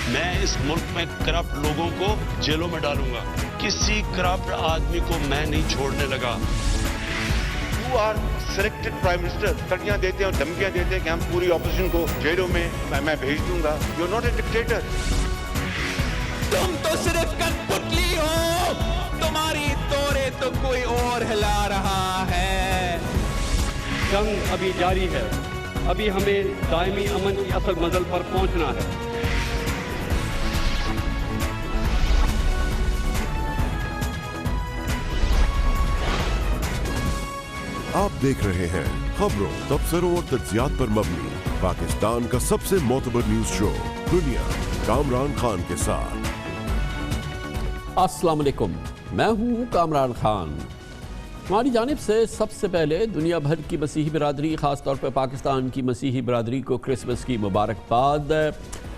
میں اس ملک میں کرپٹ لوگوں کو جیلوں میں ڈالوں گا. کسی کرپٹ آدمی کو میں نہیں چھوڑنے لگا. You are selected prime minister. تڑیاں دیتے ہیں اور دھمکیاں دیتے ہیں کہ ہم پوری اپوزیشن کو جیلوں میں میں بھیج دوں گا. You are not a dictator. تم تو صرف کن پتلی ہو. تمہاری توڑے تو کوئی اور ہلا رہا ہے. جنگ ابھی جاری ہے. ابھی ہمیں دائمی امن کی اصل منزل پر پہنچنا ہے. آپ دیکھ رہے ہیں خبروں، تبصروں اور تجزیات پر مبنی پاکستان کا سب سے معتبر نیوز شو دنیا، کامران خان کے ساتھ. السلام علیکم، میں ہوں کامران خان. ہماری جانب سے سب سے پہلے دنیا بھر کی مسیحی برادری، خاص طور پر پاکستان کی مسیحی برادری کو کرسمس کی مبارکباد.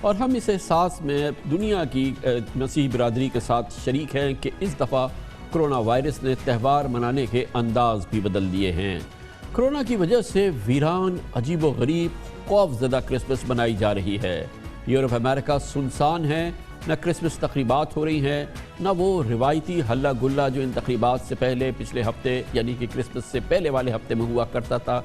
اور ہم اس احساس میں دنیا کی مسیحی برادری کے ساتھ شریک ہیں کہ اس دفعہ کرونا وائرس نے تہوار منانے کے انداز بھی بدل دیے ہیں. کرونا کی وجہ سے ویران، عجیب و غریب، خوف زدہ کرسمس منائی جا رہی ہے. یورپ امریکہ سنسان ہے، نہ کرسمس تقریبات ہو رہی ہیں، نہ وہ روایتی ہلا گلا جو ان تقریبات سے پہلے پچھلے ہفتے یعنی کہ کرسمس سے پہلے والے ہفتے میں ہوا کرتا تھا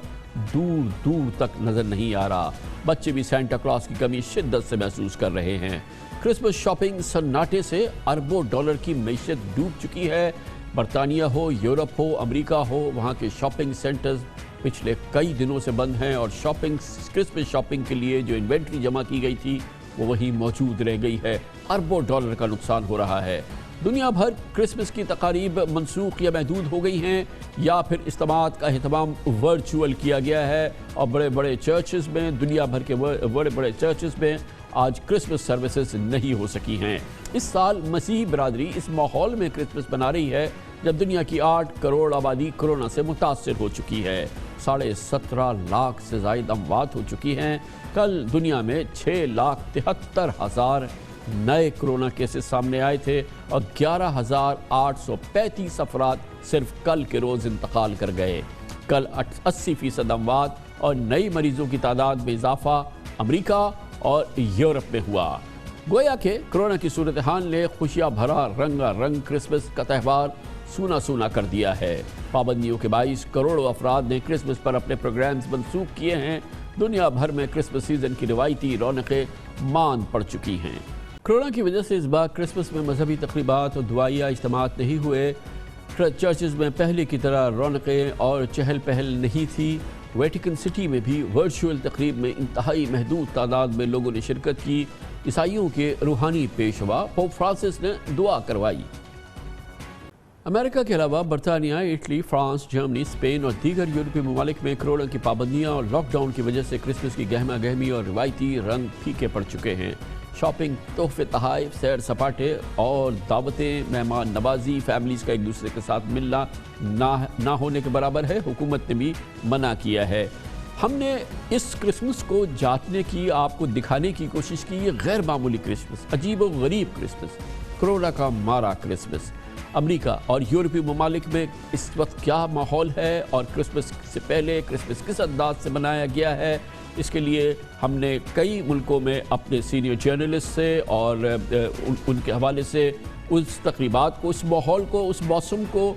دور دور تک نظر نہیں آ رہا. بچے بھی سینٹا کلاس کی کمی شدت سے محسوس کر رہے ہیں. کرسمس شاپنگ سناٹے سے اربوں ڈالر کی معیشت ڈوب چکی ہے. برطانیہ ہو، یورپ ہو، امریکہ ہو، وہاں کے شاپنگ سینٹرز پچھلے کئی دنوں سے بند ہیں اور کرسمس شاپنگ کے لیے جو انوینٹری جمع کی گئی تھی وہ وہیں موجود رہ گئی ہے. اربوں ڈالر کا نقصان ہو رہا ہے. دنیا بھر کرسمس کی تقاریب منسوخ یا محدود ہو گئی ہیں یا پھر اجتماعات کا اہتمام ورچوئل کیا گیا ہے. اور بڑے بڑے چرچز میں، دنیا بھر کے بڑے بڑے چرچز میں آج کرسمس سروسز نہیں ہو سکی ہیں. اس سال مسیحی برادری اس ماحول میں کرسمس بنا رہی ہے جب دنیا کی 8 کروڑ آبادی کرونا سے متاثر ہو چکی ہے. 17.5 لاکھ سے زائد اموات ہو چکی ہیں. کل دنیا میں 6,73,000 نئے کرونا کیسز سامنے آئے تھے اور 11,835 افراد صرف کل کے روز انتقال کر گئے. کل 80% اموات اور نئی مریضوں کی تعداد میں اضافہ امریکہ اور یورپ میں ہوا. گویا کہ کرونا کی صورتحال نے خوشیاں بھرا رنگا رنگ کرسمس کا تہوار سونا سونا کر دیا ہے. پابندیوں کے باعث کروڑوں افراد نے کرسمس پر اپنے پروگرامز منسوخ کیے ہیں. دنیا بھر میں کرسمس سیزن کی روایتی رونقیں ماند پڑ چکی ہیں. کرونا کی وجہ سے اس بار کرسمس میں مذہبی تقریبات اور دعائیہ اجتماعات نہیں ہوئے. چرچز میں پہلے کی طرح رونقیں اور چہل پہل نہیں تھی. ویٹیکن سٹی میں بھی ورچوئل تقریب میں انتہائی محدود تعداد میں لوگوں نے شرکت کی. عیسائیوں کے روحانی پیشوا پوپ فرانسس نے دعا کروائی. امریکہ کے علاوہ برطانیہ، اٹلی، فرانس، جرمنی، اسپین اور دیگر یورپی ممالک میں کرونا کی پابندیاں اور لاک ڈاؤن کی وجہ سے کرسمس کی گہما گہمی اور روایتی رنگ پھیکے پڑ چکے ہیں. شاپنگ، تحفے، تحائف، سیر سپاٹے اور دعوتیں، مہمان نوازی، فیملیز کا ایک دوسرے کے ساتھ ملنا نہ ہونے کے برابر ہے. حکومت نے بھی منع کیا ہے. ہم نے اس کرسمس کو جانچنے کی، آپ کو دکھانے کی کوشش کی. یہ غیر معمولی کرسمس، عجیب و غریب کرسمس، کرونا کا مارا کرسمس. امریکہ اور یورپی ممالک میں اس وقت کیا ماحول ہے اور کرسمس سے پہلے کرسمس کس انداز سے منایا گیا ہے، اس کے لیے ہم نے کئی ملکوں میں اپنے سینئر جرنلسٹ سے اور ان کے حوالے سے اس تقریبات کو، اس ماحول کو، اس موسم کو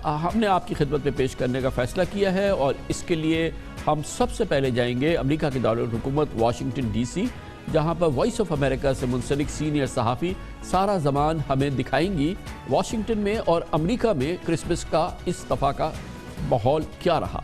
ہم نے آپ کی خدمت میں پیش کرنے کا فیصلہ کیا ہے. اور اس کے لیے ہم سب سے پہلے جائیں گے امریکہ کے دارالحکومت واشنگٹن ڈی سی، جہاں پر وائس آف امریکہ سے منسلک سینئر صحافی سارا زمان ہمیں دکھائیں گی واشنگٹن میں اور امریکہ میں کرسمس کا اس دفعہ کا ماحول کیا رہا.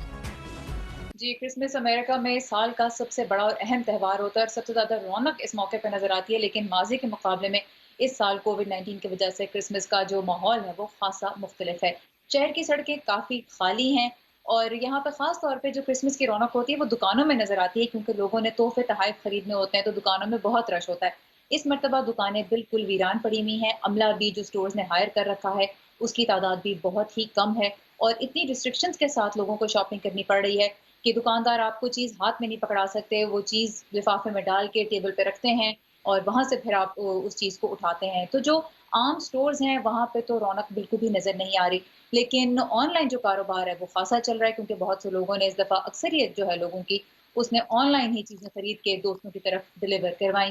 جی، کرسمس امریکہ میں سال کا سب سے بڑا اور اہم تہوار ہوتا ہے اور سب سے زیادہ رونق اس موقع پہ نظر آتی ہے. لیکن ماضی کے مقابلے میں اس سال کووڈ-19 کی وجہ سے کرسمس کا جو ماحول ہے وہ خاصا مختلف ہے. شہر کی سڑکیں کافی خالی ہیں اور یہاں پہ خاص طور پہ جو کرسمس کی رونق ہوتی ہے وہ دکانوں میں نظر آتی ہے، کیونکہ لوگوں نے تحفے تحائف خریدنے ہوتے ہیں تو دکانوں میں بہت رش ہوتا ہے. اس مرتبہ دکانیں بالکل ویران پڑی ہوئی ہیں. عملہ بھی جو سٹورز نے ہائر کر رکھا ہے اس کی تعداد بھی بہت ہی کم ہے اور اتنی ریسٹرکشنز کے ساتھ لوگوں کو شاپنگ کرنی پڑ رہی ہے کہ دکاندار آپ کو چیز ہاتھ میں نہیں پکڑا سکتے. وہ چیز لفافے میں ڈال کے ٹیبل پہ رکھتے ہیں اور وہاں سے پھر آپ اس چیز کو اٹھاتے ہیں. تو جو عام سٹورز ہیں وہاں پہ تو رونق بالکل بھی نظر نہیں آ رہی. لیکن آن لائن جو کاروبار ہے وہ خاصا چل رہا ہے، کیونکہ بہت سے لوگوں نے اس دفعہ، اکثریت جو ہے لوگوں کی، اس نے آن لائن ہی چیزیں خرید کے دوستوں کی طرف ڈیلیور کروائیں.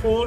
4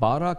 12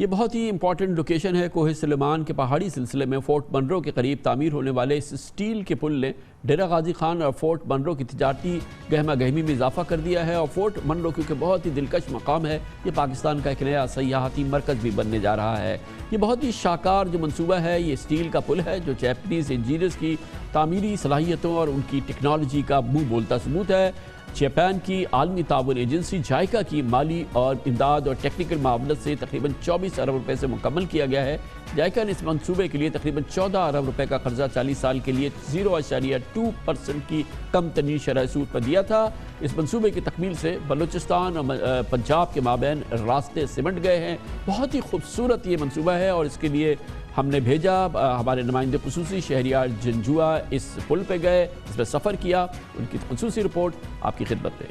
یہ بہت ہی امپورٹنٹ لوکیشن ہے۔ کوہ سلیمان کے پہاڑی سلسلے میں فورٹ منرو کے قریب تعمیر ہونے والے اس سٹیل کے پل نے ڈیرہ غازی خان اور فورٹ منرو کی تجارتی گہما گہمی میں اضافہ کر دیا ہے، اور فورٹ منرو کیونکہ بہت ہی دلکش مقام ہے، یہ پاکستان کا ایک نیا سیاحتی مرکز بھی بننے جا رہا ہے۔ یہ بہت ہی شاہکار جو منصوبہ ہے، یہ سٹیل کا پل ہے جو جیپنیز انجینئرز کی تعمیری صلاحیتوں اور ان کی ٹیکنالوجی کا منہ بولتا ثبوت ہے۔ جاپان کی عالمی تعاون ایجنسی جائکا کی مالی اور امداد اور ٹیکنیکل معاونت سے تقریباً 24 ارب روپے سے مکمل کیا گیا ہے۔ جائکا نے اس منصوبے کے لیے تقریباً 14 ارب روپے کا قرضہ 40 سال کے لیے 0.2% کی کم ترین شرح سود پر دیا تھا۔ اس منصوبے کی تکمیل سے بلوچستان اور پنجاب کے مابین راستے سمٹ گئے ہیں۔ بہت ہی خوبصورت یہ منصوبہ ہے، اور اس کے لیے ہم نے بھیجا ہمارے نمائندے خصوصی شہریار جنجوا اس پل پہ گئے، اس پہ سفر کیا، ان کی خصوصی رپورٹ آپ کی خدمت میں۔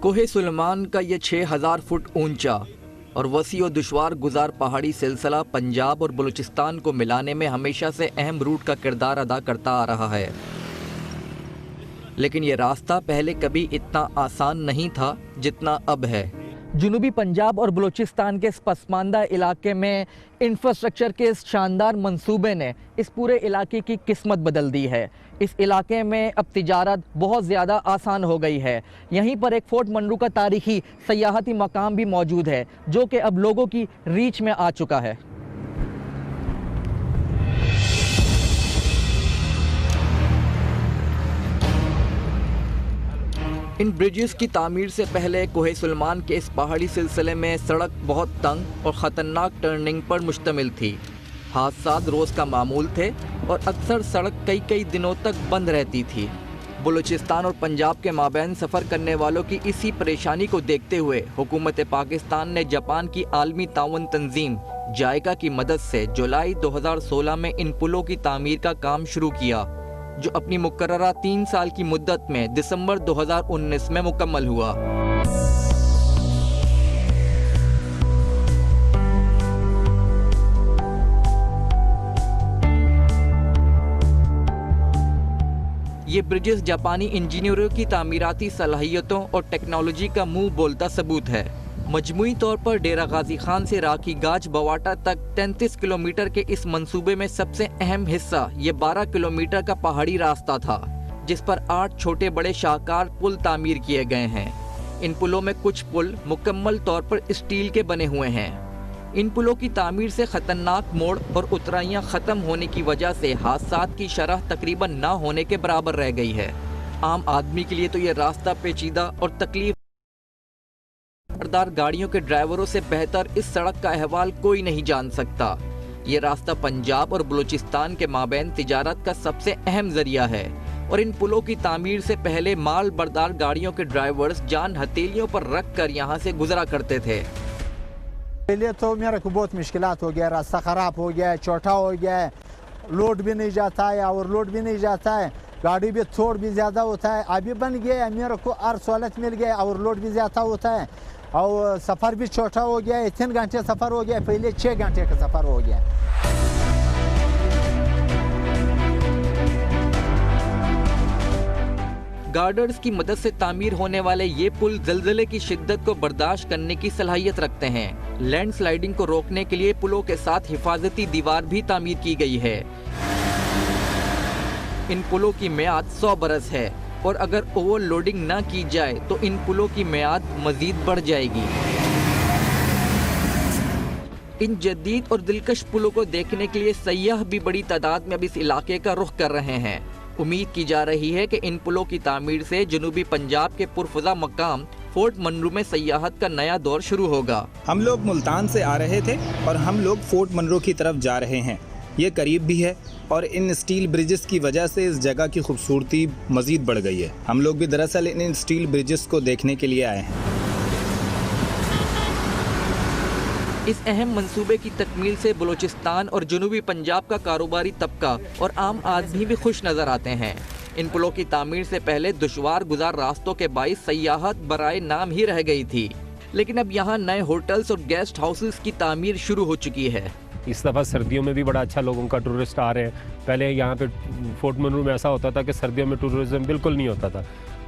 کوہ سلیمان کا یہ 6000 فٹ اونچا اور وسیع و دشوار گزار پہاڑی سلسلہ پنجاب اور بلوچستان کو ملانے میں ہمیشہ سے اہم روٹ کا کردار ادا کرتا آ رہا ہے، لیکن یہ راستہ پہلے کبھی اتنا آسان نہیں تھا جتنا اب ہے۔ جنوبی پنجاب اور بلوچستان کے اس پسماندہ علاقے میں انفراسٹرکچر کے اس شاندار منصوبے نے اس پورے علاقے کی قسمت بدل دی ہے۔ اس علاقے میں اب تجارت بہت زیادہ آسان ہو گئی ہے۔ یہیں پر ایک فورٹ منرو کا تاریخی سیاحتی مقام بھی موجود ہے جو کہ اب لوگوں کی ریچ میں آ چکا ہے۔ ان برجز کی تعمیر سے پہلے کوہ سلیمان کے اس پہاڑی سلسلے میں سڑک بہت تنگ اور خطرناک ٹرننگ پر مشتمل تھی۔ حادثات روز کا معمول تھے اور اکثر سڑک کئی دنوں تک بند رہتی تھی۔ بلوچستان اور پنجاب کے مابین سفر کرنے والوں کی اسی پریشانی کو دیکھتے ہوئے حکومت پاکستان نے جاپان کی عالمی تعاون تنظیم جائکا کی مدد سے جولائی 2016 میں ان پلوں کی تعمیر کا کام شروع کیا، جو اپنی مقررہ 3 سال کی مدت میں دسمبر 2019 میں مکمل ہوا۔ یہ برجز جاپانی انجینئروں کی تعمیراتی صلاحیتوں اور ٹیکنالوجی کا منہ بولتا ثبوت ہے۔ مجموعی طور پر ڈیرہ غازی خان سے راکھی گاج بواٹا تک 33 کلومیٹر کے اس منصوبے میں سب سے اہم حصہ یہ 12 کلومیٹر کا پہاڑی راستہ تھا، جس پر 8 چھوٹے بڑے شاہکار پل تعمیر کیے گئے ہیں۔ ان پلوں میں کچھ پل مکمل طور پر اسٹیل کے بنے ہوئے ہیں۔ ان پلوں کی تعمیر سے خطرناک موڑ اور اترائیاں ختم ہونے کی وجہ سے حادثات کی شرح تقریباً نہ ہونے کے برابر رہ گئی ہے۔ عام آدمی کے لیے تو یہ راستہ پیچیدہ اور تکلیف بردار گاڑیوں کے ڈرائیوروں سے بہتر اس سڑک کا احوال کوئی نہیں جان سکتا۔ یہ راستہ پنجاب اور بلوچستان کے مابین تجارت کا سب سے اہم ذریعہ ہے، اور ان پلوں کی تعمیر سے پہلے مال بردار گاڑیوں کے ڈرائیورز جان ہتھیلیوں پر رکھ کر یہاں سے گزرا کرتے تھے۔ پہلے تو میرے کو بہت مشکلات ہو گیا، راستہ خراب ہو گیا ہے، چھوٹا ہو گیا ہے، لوڈ بھی نہیں جاتا ہے اور لوڈ بھی نہیں جاتا ہے، گاڑی بھی تھوڑ بھی زیادہ ہوتا ہے۔ ابھی بن گیا ہے، میرے کو ہر سہولت مل گیا اور لوڈ بھی زیادہ ہوتا ہے، اور سفر بھی چھوٹا ہو گیا ہے۔ 3 گھنٹے سفر ہو گیا، پہلے 6 گھنٹے کا سفر ہو گیا۔ گارڈرز کی مدد سے تعمیر ہونے والے یہ پل زلزلے کی شدت کو برداشت کرنے کی صلاحیت رکھتے ہیں۔ لینڈ سلائیڈنگ کو روکنے کے لیے پلوں کے ساتھ حفاظتی دیوار بھی تعمیر کی گئی ہے۔ ان پلوں کی میعاد 100 برس ہے، اور اگر اوور لوڈنگ نہ کی جائے تو ان پلوں کی میعاد مزید بڑھ جائے گی۔ ان جدید اور دلکش پلوں کو دیکھنے کے لیے سیاح بھی بڑی تعداد میں اب اس علاقے کا رخ کر رہے ہیں۔ امید کی جا رہی ہے کہ ان پلوں کی تعمیر سے جنوبی پنجاب کے پرفضا مقام فورٹ منرو میں سیاحت کا نیا دور شروع ہوگا۔ ہم لوگ ملتان سے آ رہے تھے اور ہم لوگ فورٹ منرو کی طرف جا رہے ہیں۔ یہ قریب بھی ہے اور ان اسٹیل برجز کی وجہ سے اس جگہ کی خوبصورتی مزید بڑھ گئی ہے۔ ہم لوگ بھی دراصل ان اسٹیل برجز کو دیکھنے کے لیے آئے ہیں۔ اس اہم منصوبے کی تکمیل سے بلوچستان اور جنوبی پنجاب کا کاروباری طبقہ اور عام آدمی بھی خوش نظر آتے ہیں۔ ان پلوں کی تعمیر سے پہلے دشوار گزار راستوں کے باعث سیاحت برائے نام ہی رہ گئی تھی، لیکن اب یہاں نئے ہوٹلز اور گیسٹ ہاؤسز کی تعمیر شروع ہو چکی ہے۔ اس دفعہ سردیوں میں بھی بڑا اچھا لوگوں کا ٹورسٹ آ رہے ہیں۔ پہلے یہاں پہ فورٹ منرو میں ایسا ہوتا تھا کہ سردیوں میں ٹورزم بالکل نہیں ہوتا تھا،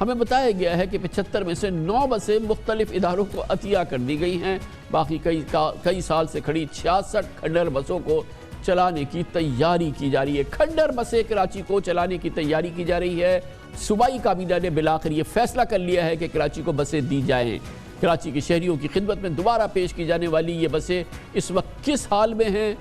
ہمیں بتایا گیا ہے کہ 75 میں سے 9 بسیں مختلف اداروں کو عطیہ کر دی گئی ہیں. باقی کئی سال سے کھڑی 66 کھنڈر بسوں کو چلانے کی تیاری کی جا رہی ہے. کھنڈر بسیں کراچی کو چلانے کی تیاری کی جا رہی ہے. صوبائی کابینہ نے بالآخر یہ فیصلہ کر لیا ہے کہ کراچی کو بسیں دی جائیں. کراچی کے شہریوں کی خدمت میں دوبارہ پیش کی جانے والی یہ بسیں اس وقت کس حال میں ہیں؟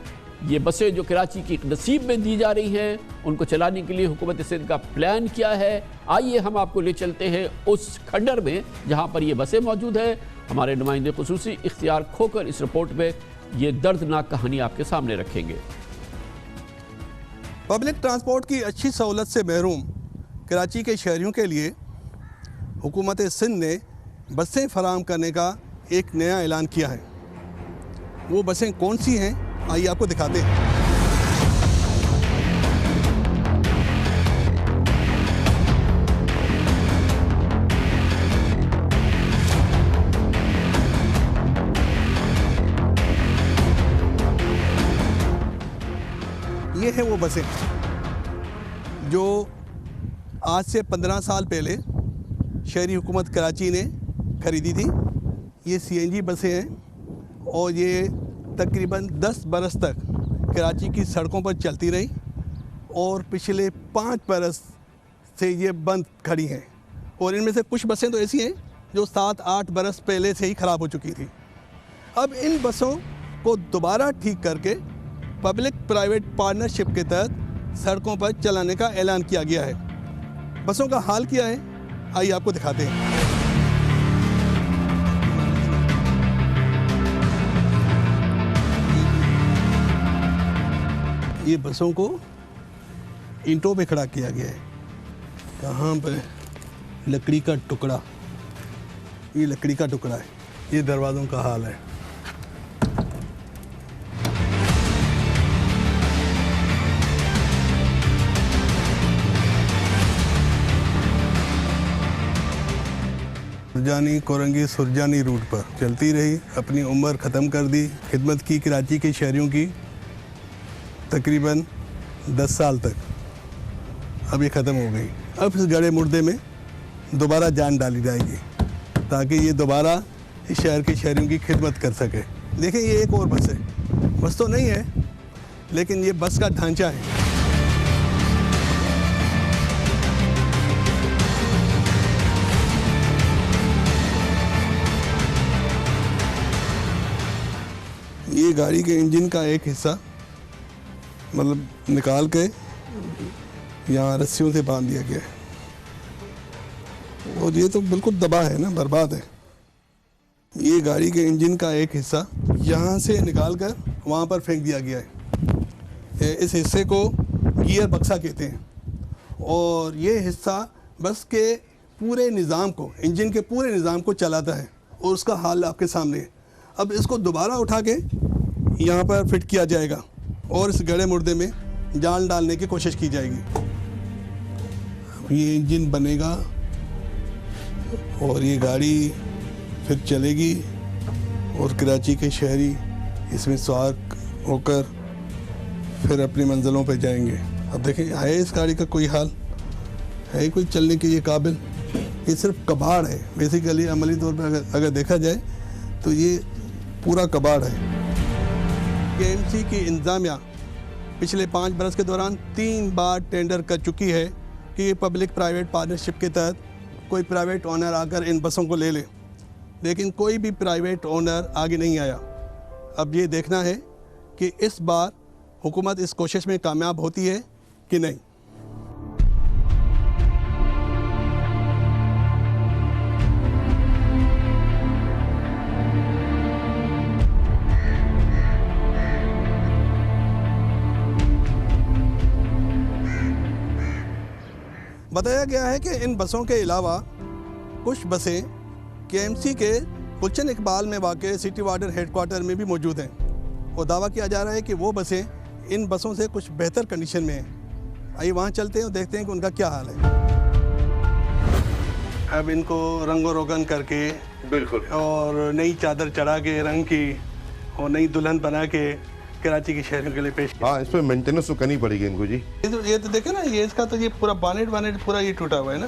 یہ بسیں جو کراچی کی نصیب میں دی جا رہی ہیں ان کو چلانے کے لیے حکومت سندھ کا پلان کیا ہے؟ آئیے ہم آپ کو لے چلتے ہیں اس کھنڈر میں جہاں پر یہ بسیں موجود ہیں. ہمارے نمائندے خصوصی اختیار کھوکر اس رپورٹ میں یہ دردناک کہانی آپ کے سامنے رکھیں گے. پبلک ٹرانسپورٹ کی اچھی سہولت سے محروم کراچی کے شہریوں کے لیے حکومت سندھ نے بسیں فراہم کرنے کا ایک نیا اعلان کیا ہے. وہ بسیں کون سی ہیں آئیے آپ کو دکھاتے ہیں. یہ ہیں وہ بسیں جو آج سے 15 سال پہلے شہری حکومت کراچی نے خریدی تھی. یہ CNG بسیں ہیں اور یہ تقریباً 10 برس تک کراچی کی سڑکوں پر چلتی رہی اور پچھلے 5 برس سے یہ بند کھڑی ہیں. اور ان میں سے کچھ بسیں تو ایسی ہیں جو 7-8 برس پہلے سے ہی خراب ہو چکی تھی. اب ان بسوں کو دوبارہ ٹھیک کر کے پبلک پرائیویٹ پارٹنرشپ کے تحت سڑکوں پر چلانے کا اعلان کیا گیا ہے. بسوں کا حال کیا ہے آئیے آپ کو دکھاتے ہیں. یہ بسوں کو اینٹوں پہ کھڑا کیا گیا ہے. کہاں پہ لکڑی کا ٹکڑا, یہ لکڑی کا ٹکڑا ہے. یہ دروازوں کا حال ہے. سرجانی کورنگی سرجانی روٹ پر چلتی رہی, اپنی عمر ختم کر دی. خدمت کی کراچی کے شہریوں کی تقریباً 10 سال تک. اب یہ ختم ہو گئی. اب اس گڑے مردے میں دوبارہ جان ڈالی جائے گی تاکہ یہ دوبارہ اس شہر کے شہریوں کی خدمت کر سکے. دیکھیں یہ ایک اور بس ہے. بس تو نہیں ہے لیکن یہ بس کا ڈھانچہ ہے. یہ گاڑی کے انجن کا ایک حصہ مطلب نکال کے یہاں رسیوں سے باندھ دیا گیا ہے اور یہ تو بالکل تباہ ہے نا, برباد ہے. یہ گاڑی کے انجن کا ایک حصہ یہاں سے نکال کر وہاں پر پھینک دیا گیا ہے. اس حصے کو گیئر بکسا کہتے ہیں اور یہ حصہ بس کے پورے نظام کو, انجن کے پورے نظام کو چلاتا ہے اور اس کا حال آپ کے سامنے ہے. اب اس کو دوبارہ اٹھا کے یہاں پر فٹ کیا جائے گا اور اس گڑے مردے میں جان ڈالنے کی کوشش کی جائے گی. یہ انجن بنے گا اور یہ گاڑی پھر چلے گی اور کراچی کے شہری اس میں سوار ہو کر پھر اپنی منزلوں پہ جائیں گے. اب دیکھیں ہے اس گاڑی کا کوئی حال ہے کوئی چلنے کے یہ قابل؟ یہ صرف کباڑ ہے بیسیکلی. عملی طور پہ اگر دیکھا جائے تو یہ پورا کباڑ ہے. KMC کی انتظامیہ پچھلے 5 برس کے دوران 3 بار ٹینڈر کر چکی ہے کہ یہ پبلک پرائیویٹ پارٹنرشپ کے تحت کوئی پرائیویٹ اونر آ کر ان بسوں کو لے لے, لیکن کوئی بھی پرائیویٹ اونر آگے نہیں آیا. اب یہ دیکھنا ہے کہ اس بار حکومت اس کوشش میں کامیاب ہوتی ہے کہ نہیں. بتایا گیا ہے کہ ان بسوں کے علاوہ کچھ بسیں KMC کے گلشن اقبال میں واقع سٹی وارڈر ہیڈ کوارٹر میں بھی موجود ہیں اور دعویٰ کیا جا رہا ہے کہ وہ بسیں ان بسوں سے کچھ بہتر کنڈیشن میں ہیں. آئیے وہاں چلتے ہیں اور دیکھتے ہیں کہ ان کا کیا حال ہے. اب ان کو رنگ و روگن کر کے بالکل اور نئی چادر چڑھا کے رنگ کی اور نئی دلہن بنا کے کراچی کے شہریوں کے لیے پیش کیا. ہاں اس پہ مینٹیننس تو کرنی پڑے گی ان کو جی. یہ تو دیکھیں نا, یہ اس کا تو یہ پورا بانٹ پورا یہ ٹوٹا ہوا ہے نا,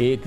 1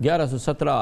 1117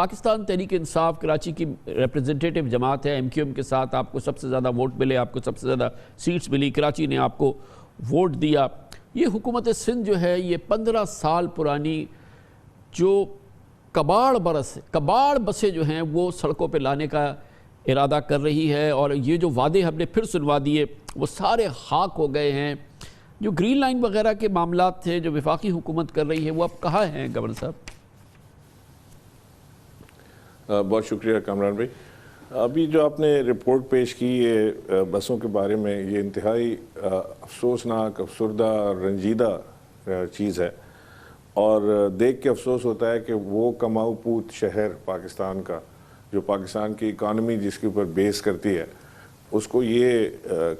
پاکستان تحریک انصاف کراچی کی ریپریزنٹیٹیو جماعت ہے, MQM کے ساتھ آپ کو سب سے زیادہ ووٹ ملے, آپ کو سب سے زیادہ سیٹس ملی, کراچی نے آپ کو ووٹ دیا. یہ حکومت سندھ جو ہے یہ 15 سال پرانی جو کباڑ بسیں جو ہیں وہ سڑکوں پہ لانے کا ارادہ کر رہی ہے, اور یہ جو وعدے ہم نے پھر سنوا دیے وہ سارے خاک ہو گئے ہیں. جو گرین لائن وغیرہ کے معاملات تھے جو وفاقی حکومت کر رہی ہے وہ اب کہاں ہیں گورنر صاحب؟ بہت شکریہ کامران بھائی. ابھی جو آپ نے رپورٹ پیش کی یہ بسوں کے بارے میں, یہ انتہائی افسوسناک, افسردہ, رنجیدہ چیز ہے, اور دیکھ کے افسوس ہوتا ہے کہ وہ کماؤ پوت شہر پاکستان کا, جو پاکستان کی اکانومی جس کے اوپر بیس کرتی ہے, اس کو یہ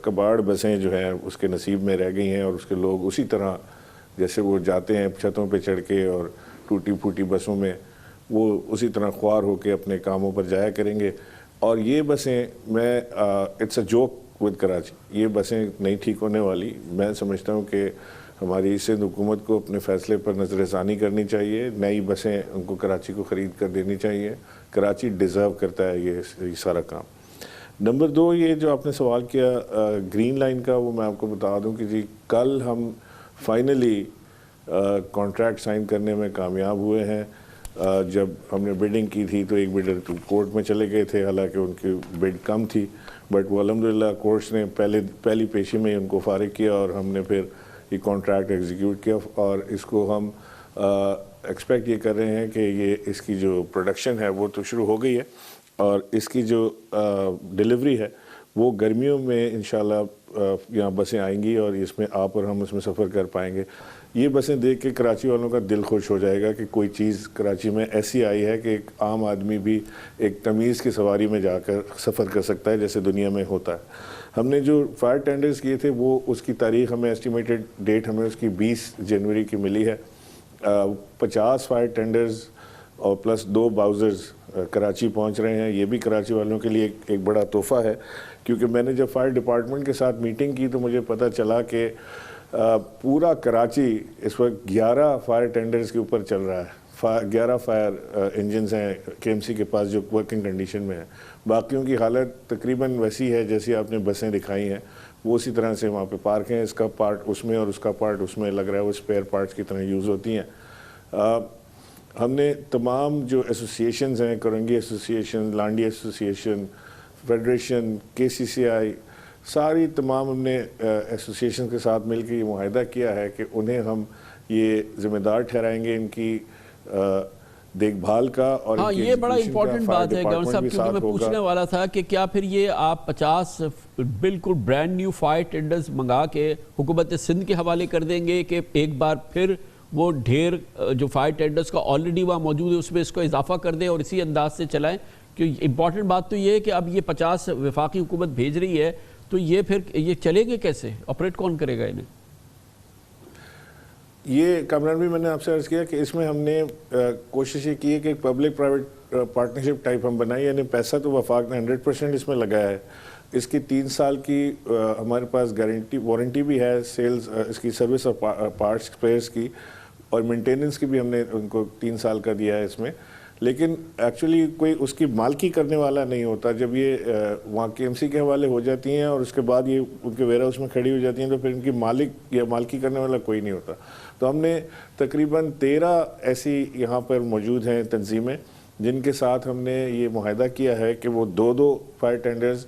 کباڑ بسیں جو ہیں اس کے نصیب میں رہ گئی ہیں, اور اس کے لوگ اسی طرح جیسے وہ جاتے ہیں چھتوں پہ چڑھ کے اور ٹوٹی پھوٹی بسوں میں, وہ اسی طرح خوار ہو کے اپنے کاموں پر جایا کریں گے. اور یہ بسیں میں it's a joke with Karachi, یہ بسیں نہیں ٹھیک ہونے والی. میں سمجھتا ہوں کہ ہماری سندھ حکومت کو اپنے فیصلے پر نظر ثانی کرنی چاہیے, نئی بسیں ان کو کراچی کو خرید کر دینی چاہیے. کراچی ڈیزرو کرتا ہے یہ سارا کام. نمبر 2, یہ جو آپ نے سوال کیا گرین لائن کا, وہ میں آپ کو بتا دوں کہ جی کل ہم فائنلی کانٹریکٹ سائن کرنے میں کامیاب ہوئے ہیں. جب ہم نے بڈنگ کی تھی تو ایک بڈر کورٹ میں چلے گئے تھے, حالانکہ ان کی بڈ کم تھی, بٹ وہ الحمدللہ کورٹس نے پہلی پیشی میں ان کو فارغ کیا, اور ہم نے پھر یہ کانٹریکٹ ایگزیکیوٹ کیا, اور اس کو ہم ایکسپیکٹ یہ کر رہے ہیں کہ یہ اس کی جو پروڈکشن ہے وہ تو شروع ہو گئی ہے, اور اس کی جو ڈیلیوری ہے وہ گرمیوں میں انشاءاللہ یہاں بسیں آئیں گی, اور اس میں آپ اور ہم اس میں سفر کر پائیں گے. یہ بسیں دیکھ کے کراچی والوں کا دل خوش ہو جائے گا کہ کوئی چیز کراچی میں ایسی آئی ہے کہ ایک عام آدمی بھی ایک تمیز کی سواری میں جا کر سفر کر سکتا ہے جیسے دنیا میں ہوتا ہے. ہم نے جو فائر ٹینڈرز کیے تھے وہ اس کی تاریخ ہمیں ایسٹیمیٹڈ ڈیٹ ہمیں اس کی 20 جنوری کی ملی ہے. 50 فائر ٹینڈرز اور پلس 2 باؤزرز کراچی پہنچ رہے ہیں. یہ بھی کراچی والوں کے لیے ایک بڑا تحفہ ہے, کیونکہ میں نے جب فائر ڈپارٹمنٹ کے ساتھ میٹنگ کی تو مجھے پتہ چلا کہ پورا کراچی اس وقت 11 فائر ٹینڈرز کے اوپر چل رہا ہے. 11 فائر انجنز ہیں KMC کے پاس جو ورکنگ کنڈیشن میں ہیں. باقیوں کی حالت تقریباً ویسی ہے جیسی آپ نے بسیں دکھائی ہیں, وہ اسی طرح سے وہاں پہ پارک ہیں. اس کا پارٹ اس میں اور اس کا پارٹ اس میں لگ رہا ہے وہ اسپیئر پارٹس کی طرح یوز ہوتی ہیں. ہم نے تمام جو ایسوسیشنز ہیں, Korangi association, Landhi association, federation, KCCI, ساری تمام ہم نے ایسوسیشن کے ساتھ مل کے یہ معاہدہ کیا ہے کہ انہیں ہم یہ ذمہ دار ٹھہرائیں گے ان کی دیکھ بھال کا. اور ہاں یہ بڑا امپورٹنٹ بات ہے گورنر صاحب, کیونکہ میں پوچھنے والا تھا کہ کیا پھر یہ آپ 50 بالکل برانڈ نیو فائر ٹینڈرز منگا کے حکومت سندھ کے حوالے کر دیں گے, کہ ایک بار پھر وہ ڈھیر جو فائر ٹینڈرز کا آلریڈی وہاں موجود ہے اس میں اس کو اضافہ کر دیں اور اسی انداز سے چلائیں؟ کیونکہ امپورٹنٹ بات تو یہ ہے کہ اب یہ 50 وفاقی حکومت بھیج رہی ہے, تو یہ پھر یہ چلیں گے کیسے, آپریٹ کون کرے گا انہیں؟ یہ کامران بھی میں نے آپ سے عرض کیا کہ اس میں ہم نے کوشش یہ کی ہے کہ ایک پبلک پرائیویٹ پارٹنرشپ ٹائپ ہم بنائی, یعنی پیسہ تو وفاق نے 100% اس میں لگایا ہے. اس کی 3 سال کی ہمارے پاس وارنٹی بھی ہے, سیلز اس کی سروس اور پارٹس اسپیئرس کی, اور مینٹیننس کی بھی ہم نے ان کو 3 سال کا دیا ہے اس میں. لیکن ایکچولی کوئی اس کی مالکی کرنے والا نہیں ہوتا. جب یہ وہاں KMC کے حوالے ہو جاتی ہیں اور اس کے بعد یہ ان کے ویئر ہاؤس میں کھڑی ہو جاتی ہیں, تو پھر ان کی مالک یا مالکی کرنے والا کوئی نہیں ہوتا. تو ہم نے تقریباً 13 ایسی یہاں پر موجود ہیں تنظیمیں جن کے ساتھ ہم نے یہ معاہدہ کیا ہے کہ وہ 2 فائر ٹینڈرز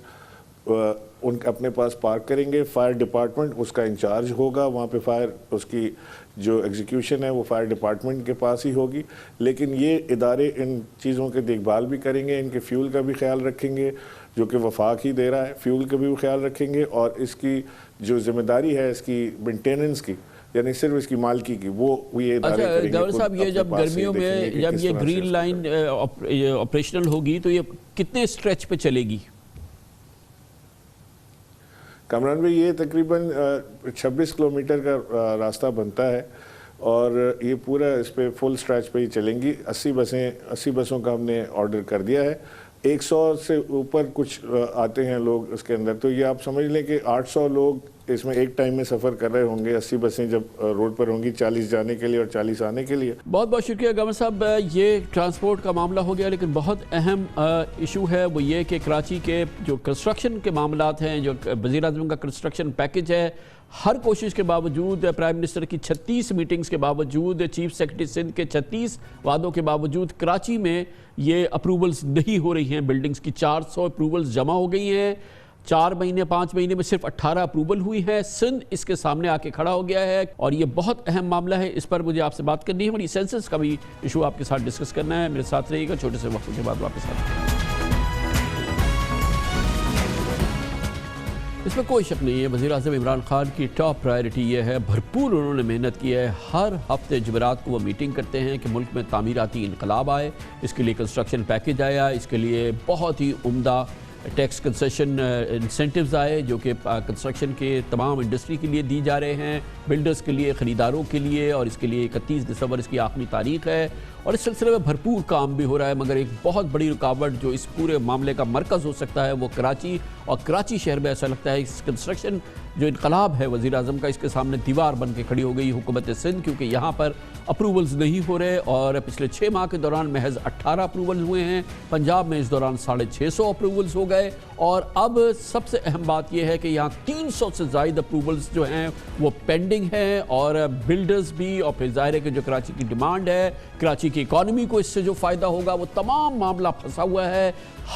ان اپنے پاس پارک کریں گے. فائر ڈپارٹمنٹ اس کا انچارج ہوگا, وہاں پہ فائر اس کی جو ایگزیکیوشن ہے وہ فائر ڈپارٹمنٹ کے پاس ہی ہوگی. لیکن یہ ادارے ان چیزوں کے دیکھ بھال بھی کریں گے, ان کے فیول کا بھی خیال رکھیں گے جو کہ وفاق ہی دے رہا ہے, فیول کا بھی وہ خیال رکھیں گے, اور اس کی جو ذمہ داری ہے اس کی مینٹیننس کی, یعنی صرف اس کی مالکی کی, وہ یہ ادارے کریں گے. گورنر صاحب یہ جب گرمیوں میں جب یہ گرین لائن آپریشنل ہوگی تو یہ کتنے اسٹریچ پہ چلے گی؟ کامران بھائی یہ تقریباً 26 کلومیٹر کا راستہ بنتا ہے, اور یہ پورا اس پہ فل اسٹریچ پہ ہی چلیں گی. 80 بسوں کا ہم نے آرڈر کر دیا ہے. 100 سے اوپر کچھ آتے ہیں لوگ اس کے اندر, تو یہ آپ سمجھ لیں کہ 800 لوگ اس میں ایک ٹائم میں سفر کر رہے ہوں گے. 80 بسیں جب روڈ پر ہوں گی 40 جانے کے لیے اور 40 آنے کے لیے. بہت بہت شکریہ گورنر صاحب. یہ ٹرانسپورٹ کا معاملہ ہو گیا، لیکن بہت اہم ایشو ہے وہ یہ کہ کراچی کے جو کنسٹرکشن کے معاملات ہیں، جو وزیر اعظم کا کنسٹرکشن پیکج ہے، ہر کوشش کے باوجود، پرائم منسٹر کی 36 میٹنگز کے باوجود، چیف سیکرٹری سندھ کے 36 وعدوں کے باوجود کراچی میں یہ اپروولز نہیں ہو رہی ہیں. بلڈنگز کی 400 اپروولز جمع ہو گئی ہیں. 4 مہینے 5 مہینے میں صرف 18 اپروول ہوئی ہیں. سندھ اس کے سامنے آ کے کھڑا ہو گیا ہے اور یہ بہت اہم معاملہ ہے. اس پر مجھے آپ سے بات کرنی ہے. مجھے سینسس کا بھی ایشو آپ کے ساتھ ڈسکس کرنا ہے. میرے ساتھ رہیے گا، چھوٹے سے وقت کے بعد واپس آتے ہیں. اس میں کوئی شک نہیں ہے، وزیر اعظم عمران خان کی ٹاپ پرائرٹی یہ ہے، بھرپور انہوں نے محنت کی ہے. ہر ہفتے جمعرات کو وہ میٹنگ کرتے ہیں کہ ملک میں تعمیراتی انقلاب آئے. اس کے لیے کنسٹرکشن پیکج آیا، اس کے لیے بہت ہی عمدہ ٹیکس کنسیشن انسینٹیوز آئے جو کہ کنسٹرکشن کے تمام انڈسٹری کے لیے دی جا رہے ہیں، بلڈرز کے لیے، خریداروں کے لیے، اور اس کے لیے 31 دسمبر اس کی آخری تاریخ ہے. اور اس سلسلے میں بھرپور کام بھی ہو رہا ہے. مگر ایک بہت بڑی رکاوٹ جو اس پورے معاملے کا مرکز ہو سکتا ہے وہ کراچی، اور کراچی شہر میں ایسا لگتا ہے اس کنسٹرکشن جو انقلاب ہے وزیر اعظم کا، اس کے سامنے دیوار بن کے کھڑی ہو گئی حکومت سندھ، کیونکہ یہاں پر اپروولز نہیں ہو رہے. اور پچھلے 6 ماہ کے دوران محض 18 اپروولز ہوئے ہیں. پنجاب میں اس دوران 650 اپروولز ہو گئے. اور اب سب سے اہم بات یہ ہے کہ یہاں 300 سے زائد اپروولز جو ہیں وہ پینڈنگ ہیں. اور بلڈرز بھی، اور پھر ظاہر ہے کہ جو کراچی کی ڈیمانڈ ہے، کراچی کی اکانومی کو اس سے جو فائدہ ہوگا، وہ تمام معاملہ پھنسا ہوا ہے.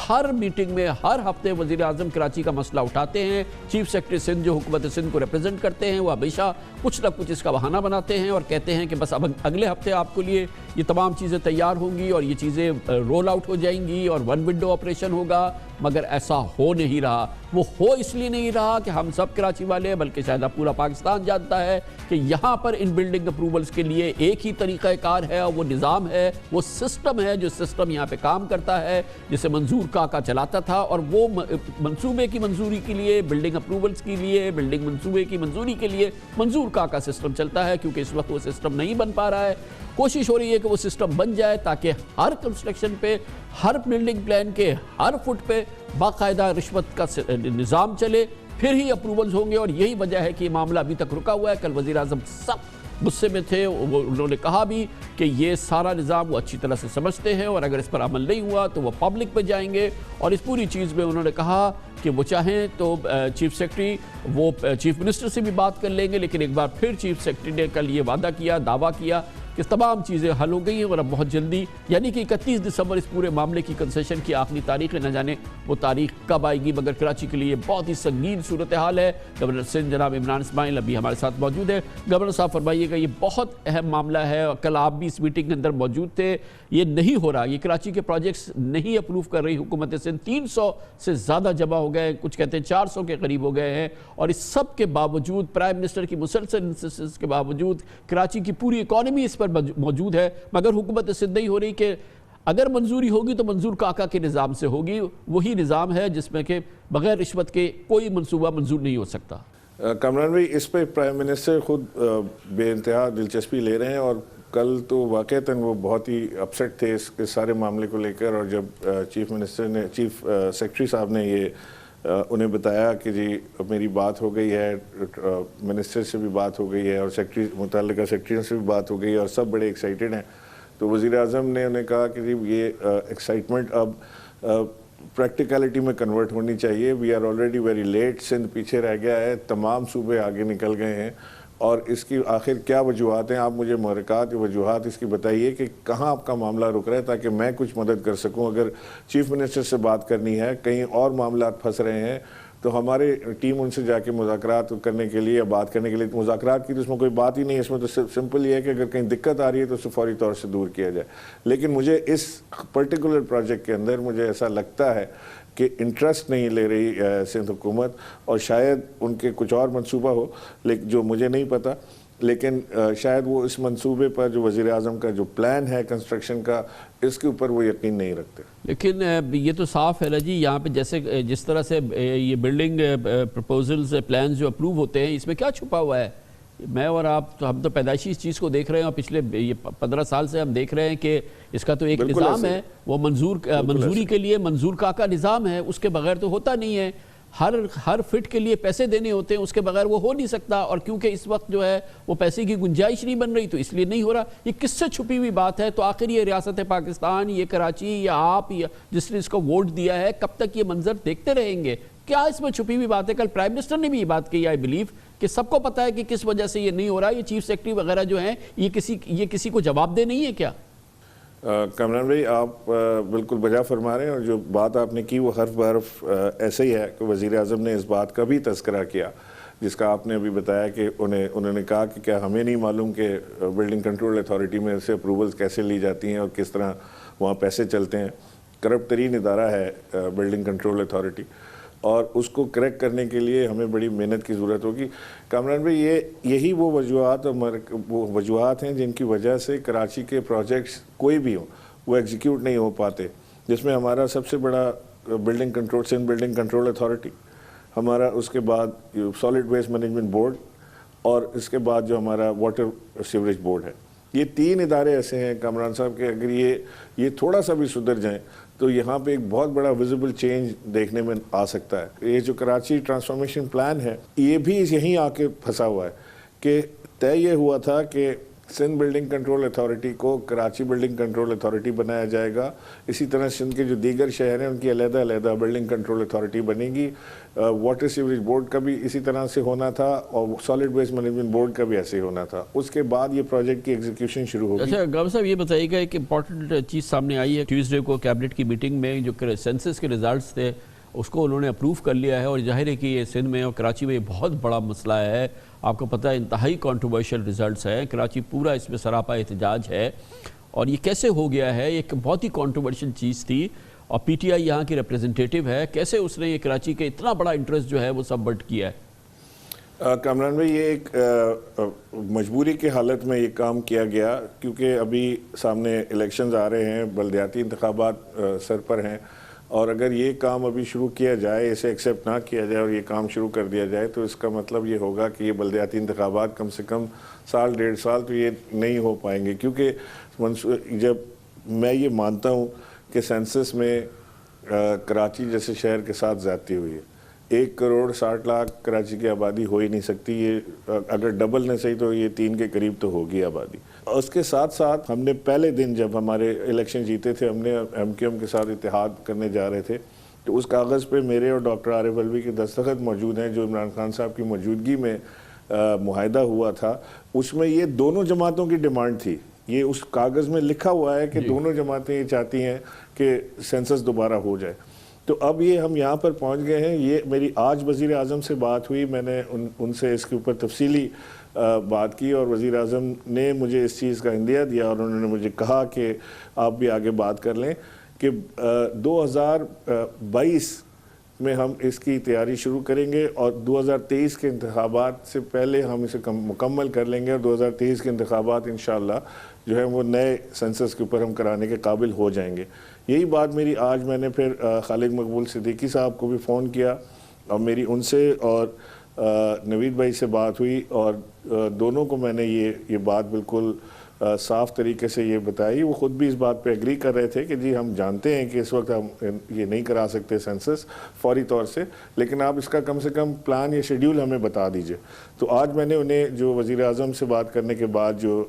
ہر میٹنگ میں ہر ہفتے وزیر اعظم کراچی کا مسئلہ اٹھاتے ہیں. چیف سیکرٹری سندھ جو حکومت سندھ کو ریپرزینٹ کرتے ہیں وہ ہمیشہ کچھ نہ کچھ اس کا بہانہ بناتے ہیں اور کہتے ہیں کہ بس اب اگلے ہفتے آپ کو لیے یہ تمام چیزیں تیار ہوں گی اور یہ چیزیں رول آؤٹ ہو جائیں گی اور ون ونڈو آپریشن ہوگا. مگر ایسا ہو نہیں رہا. وہ ہو اس لیے نہیں رہا کہ ہم سب کراچی والے، بلکہ شاید پورا پاکستان جانتا ہے کہ یہاں پر ان بلڈنگ اپروولز کے لیے ایک ہی طریقہ کار ہے، اور وہ نظام ہے، وہ سسٹم ہے، جو سسٹم یہاں پہ کام کرتا ہے، جسے منظور کاکا چلاتا تھا. اور وہ منصوبے کی منظوری کے لیے، بلڈنگ اپروولز کے لیے، بلڈنگ منصوبے کی منظوری کے لیے منظور کاکا سسٹم چلتا ہے. کیونکہ اس وقت وہ سسٹم نہیں بن پا رہا ہے. کوشش ہو رہی ہے کہ وہ سسٹم بن جائے تاکہ ہر کنسٹرکشن پہ، ہر بلڈنگ پلان کے ہر فٹ پہ باقاعدہ رشوت کا نظام چلے، پھر ہی اپروولز ہوں گے. اور یہی وجہ ہے کہ یہ معاملہ ابھی تک رکا ہوا ہے. کل وزیر اعظم سخت غصے میں تھے. انہوں نے کہا بھی کہ یہ سارا نظام وہ اچھی طرح سے سمجھتے ہیں اور اگر اس پر عمل نہیں ہوا تو وہ پبلک پہ جائیں گے. اور اس پوری چیز میں انہوں نے کہا کہ وہ چاہیں تو چیف سیکرٹری وہ چیف منسٹر سے بھی بات کر لیں گے. لیکن ایک بار پھر چیف سیکرٹری نے کل یہ وعدہ کیا، دعویٰ کیا کہ تمام چیزیں حل ہو گئی ہیں اور اب بہت جلدی، یعنی کہ 31 دسمبر اس پورے معاملے کی کنسیشن کی آخری تاریخ ہے. نہ جانے وہ تاریخ کب آئے گی. مگر کراچی کے لیے بہت ہی سنگین صورتحال ہے. گورنر سندھ جناب عمران اسماعیل ابھی ہمارے ساتھ موجود ہے. گورنر صاحب فرمائیے گا، یہ بہت اہم معاملہ ہے اور کل آپ بھی اس میٹنگ کے اندر موجود تھے. یہ نہیں ہو رہا، یہ کراچی کے پروجیکٹس نہیں اپروو کر رہی حکومت سندھ. 300 سے زیادہ جمع ہو گئے، کچھ کہتے ہیں 400 کے قریب ہو گئے ہیں. اور اس سب کے باوجود، پرائم منسٹر کی مسلسل انسسٹنس کے باوجود، کراچی کی پوری اکانومی اس پر موجود ہے. مگر حکومت سندھ نہیں ہو رہی کہ اگر منظوری ہوگی تو منظور کاکا کے نظام سے ہوگی. وہی نظام ہے جس میں کہ بغیر رشوت کے کوئی منصوبہ منظور نہیں ہو سکتا. کامران بھائی، اس پہ پرائم منسٹر خود بے انتہا دلچسپی لے رہے ہیں اور کل تو واقعتاً وہ بہت ہی اپسیٹ تھے اس سارے معاملے کو لے کر. اور جب چیف سیکرٹری صاحب نے یہ انہیں بتایا کہ جی میری بات ہو گئی ہے، منسٹر سے بھی بات ہو گئی ہے اور متعلقہ سیکرٹریوں سے بھی بات ہو گئی ہے اور سب بڑے ایکسائٹیڈ ہیں، تو وزیر اعظم نے انہیں کہا کہ جی یہ ایکسائٹمنٹ اب پریکٹیکلٹی میں کنورٹ ہونی چاہیے. We are already very late. Sindh پیچھے رہ گیا ہے، تمام صوبے آگے نکل گئے ہیں. اور اس کی آخر کیا وجوہات ہیں؟ آپ مجھے محرکات وجوہات اس کی بتائیے کہ کہاں آپ کا معاملہ رک رہا ہے تاکہ میں کچھ مدد کر سکوں. اگر چیف منسٹر سے بات کرنی ہے، کہیں اور معاملات پھنس رہے ہیں، تو ہماری ٹیم ان سے جا کے مذاکرات کرنے کے لیے، بات کرنے کے لیے، مذاکرات کی تو اس میں کوئی بات ہی نہیں ہے. اس میں تو سمپل یہ ہے کہ اگر کہیں دقت آ رہی ہے تو اسے فوری طور سے دور کیا جائے. لیکن مجھے اس پرٹیکولر پروجیکٹ کے اندر مجھے ایسا لگتا ہے کہ انٹرسٹ نہیں لے رہی سندھ حکومت، اور شاید ان کے کچھ اور منصوبہ ہو لیکن جو مجھے نہیں پتہ. لیکن شاید وہ اس منصوبے پر جو وزیر اعظم کا جو پلان ہے کنسٹرکشن کا، اس کے اوپر وہ یقین نہیں رکھتے. لیکن یہ تو صاف ہے نا جی، یہاں پہ جس طرح سے یہ بلڈنگ پروپوزلز پلانز جو اپروو ہوتے ہیں، اس میں کیا چھپا ہوا ہے؟ میں اور آپ تو ہم تو پیدائشی اس چیز کو دیکھ رہے ہیں اور پچھلے 15 سال سے ہم دیکھ رہے ہیں کہ اس کا تو ایک نظام ہے، وہ منظوری کے لیے منظور کاکا نظام ہے، اس کے بغیر تو ہوتا نہیں ہے. ہر فٹ کے لیے پیسے دینے ہوتے ہیں، اس کے بغیر وہ ہو نہیں سکتا، اور کیونکہ اس وقت جو ہے وہ پیسے کی گنجائش نہیں بن رہی تو اس لیے نہیں ہو رہا۔ یہ کس سے چھپی ہوئی بات ہے؟ تو آخر یہ ریاست پاکستان، یہ کراچی، یا آپ جس نے اس کو ووٹ دیا ہے، کب تک یہ منظر دیکھتے رہیں گے؟ کیا اس میں چھپی ہوئی بات ہے؟ کل پرائم منسٹر نے بھی یہ بات کہی، آئی بلیو، کہ سب کو پتا ہے کہ کس وجہ سے یہ نہیں ہو رہا۔ یہ چیف سیکرٹری وغیرہ جو ہیں یہ کسی کو جواب دہ نہیں ہے کیا؟ کامران بھائی، آپ بالکل بجا فرما رہے ہیں، اور جو بات آپ نے کی وہ حرف بحرف ایسا ہی ہے کہ وزیر اعظم نے اس بات کا بھی تذکرہ کیا جس کا آپ نے ابھی بتایا کہ انہوں نے کہا کہ کیا ہمیں نہیں معلوم کہ بلڈنگ کنٹرول اتھارٹی میں سے اپروولز کیسے لی جاتی ہیں اور کس طرح وہاں پیسے چلتے ہیں۔ کرپٹ ترین ادارہ ہے بلڈنگ کنٹرول اتھارٹی، اور اس کو کریکٹ کرنے کے لیے ہمیں بڑی محنت کی ضرورت ہوگی۔ کامران بھائی، یہی وہ وجوہات ہیں جن کی وجہ سے کراچی کے پروجیکٹس کوئی بھی ہوں وہ ایگزیکیوٹ نہیں ہو پاتے، جس میں ہمارا سب سے بڑا building control Sindh building control authority, ہمارا اس کے بعد سالڈ ویسٹ مینجمنٹ بورڈ، اور اس کے بعد جو ہمارا واٹر سیوریج بورڈ ہے۔ یہ تین ادارے ایسے ہیں کامران صاحب کہ اگر یہ تھوڑا سا بھی سدھر جائیں تو یہاں پہ ایک بہت بڑا ویزیبل چینج دیکھنے میں آ سکتا ہے۔ یہ جو کراچی ٹرانسفارمیشن پلان ہے یہ بھی یہیں آ کے پھنسا ہوا ہے کہ طے یہ ہوا تھا کہ سندھ بلڈنگ کنٹرول اتھارٹی کو کراچی بلڈنگ کنٹرول اتھارٹی بنایا جائے گا، اسی طرح سندھ کے جو دیگر شہر ہیں ان کی علیحدہ بلڈنگ کنٹرول اتھارٹی بنے گی، واٹر سیوریج بورڈ کا بھی اسی طرح سے ہونا تھا، اور سالڈ ویسٹ مینجمنٹ بورڈ کا بھی ایسے ہی ہونا تھا۔ اس کے بعد یہ پروجیکٹ کی ایگزیکیوشن شروع ہوگی۔ اچھا گاؤں صاحب، یہ بتائیے گا ایک امپورٹنٹ چیز سامنے آئی ہے، ٹیوزڈے کو کیبنٹ کی میٹنگ میں جو سینسس کے ریزلٹس تھے اس کو انہوں نے اپروو کر لیا ہے، اور ظاہر ہے کہ یہ سندھ میں اور کراچی میں یہ بہت بڑا مسئلہ ہے۔ آپ کو پتہ ہے انتہائی کنٹروورشل ریزلٹس ہیں، کراچی پورا اس میں سراپا احتجاج ہے، اور یہ کیسے ہو گیا ہے؟ ایک بہت ہی کنٹروورشل چیز تھی، اور پی ٹی آئی یہاں کی ریپریزنٹیٹیو ہے، کیسے اس نے یہ کراچی کے اتنا بڑا انٹرسٹ جو ہے وہ سبورٹ کیا ہے؟ کامران بھائی، یہ ایک مجبوری کے حالت میں یہ کام کیا گیا، کیونکہ ابھی سامنے الیکشنز آ رہے ہیں، بلدیاتی انتخابات سر پر ہیں، اور اگر یہ کام ابھی شروع کیا جائے، اسے ایکسیپٹ نہ کیا جائے اور یہ کام شروع کر دیا جائے تو اس کا مطلب یہ ہوگا کہ یہ بلدیاتی انتخابات کم سے کم سال 1.5 سال تو یہ نہیں ہو پائیں گے، کیونکہ جب میں یہ مانتا ہوں کہ سینسس میں کراچی جیسے شہر کے ساتھ زیادتی ہوئی ہے، 1 کروڑ 60 لاکھ کراچی کی آبادی ہو ہی نہیں سکتی، یہ اگر ڈبل نہیں صحیح تو یہ 3 کے قریب تو ہوگی آبادی۔ اس کے ساتھ ساتھ ہم نے پہلے دن جب ہمارے الیکشن جیتے تھے، ہم نے ایم کیو ایم کے ساتھ اتحاد کرنے جا رہے تھے، تو اس کاغذ پہ میرے اور ڈاکٹر عارف الوی کے دستخط موجود ہیں جو عمران خان صاحب کی موجودگی میں معاہدہ ہوا تھا۔ اس میں یہ دونوں جماعتوں کی ڈیمانڈ تھی، یہ اس کاغذ میں لکھا ہوا ہے کہ دونوں جماعتیں یہ چاہتی ہیں کہ سینسس دوبارہ ہو جائے۔ تو اب یہ ہم یہاں پر پہنچ گئے ہیں۔ یہ میری آج وزیر اعظم سے بات ہوئی، میں نے ان سے اس کے اوپر تفصیلی بات کی، اور وزیر اعظم نے مجھے اس چیز کا عندیہ دیا، اور انہوں نے مجھے کہا کہ آپ بھی آگے بات کر لیں کہ 2022 میں ہم اس کی تیاری شروع کریں گے، اور 2023 کے انتخابات سے پہلے ہم اسے مکمل کر لیں گے، اور 2023 کے انتخابات انشاءاللہ جو ہے وہ نئے سینسس کے اوپر ہم کرانے کے قابل ہو جائیں گے۔ یہی بات میری آج میں نے پھر خالد مقبول صدیقی صاحب کو بھی فون کیا، اور میری ان سے اور نوید بھائی سے بات ہوئی، اور دونوں کو میں نے یہ بات بالکل صاف طریقے سے یہ بتائی۔ وہ خود بھی اس بات پہ ایگری کر رہے تھے کہ جی ہم جانتے ہیں کہ اس وقت ہم یہ نہیں کرا سکتے سینسس فوری طور سے، لیکن آپ اس کا کم سے کم پلان یا شیڈیول ہمیں بتا دیجئے۔ تو آج میں نے انہیں جو وزیر اعظم سے بات کرنے کے بعد جو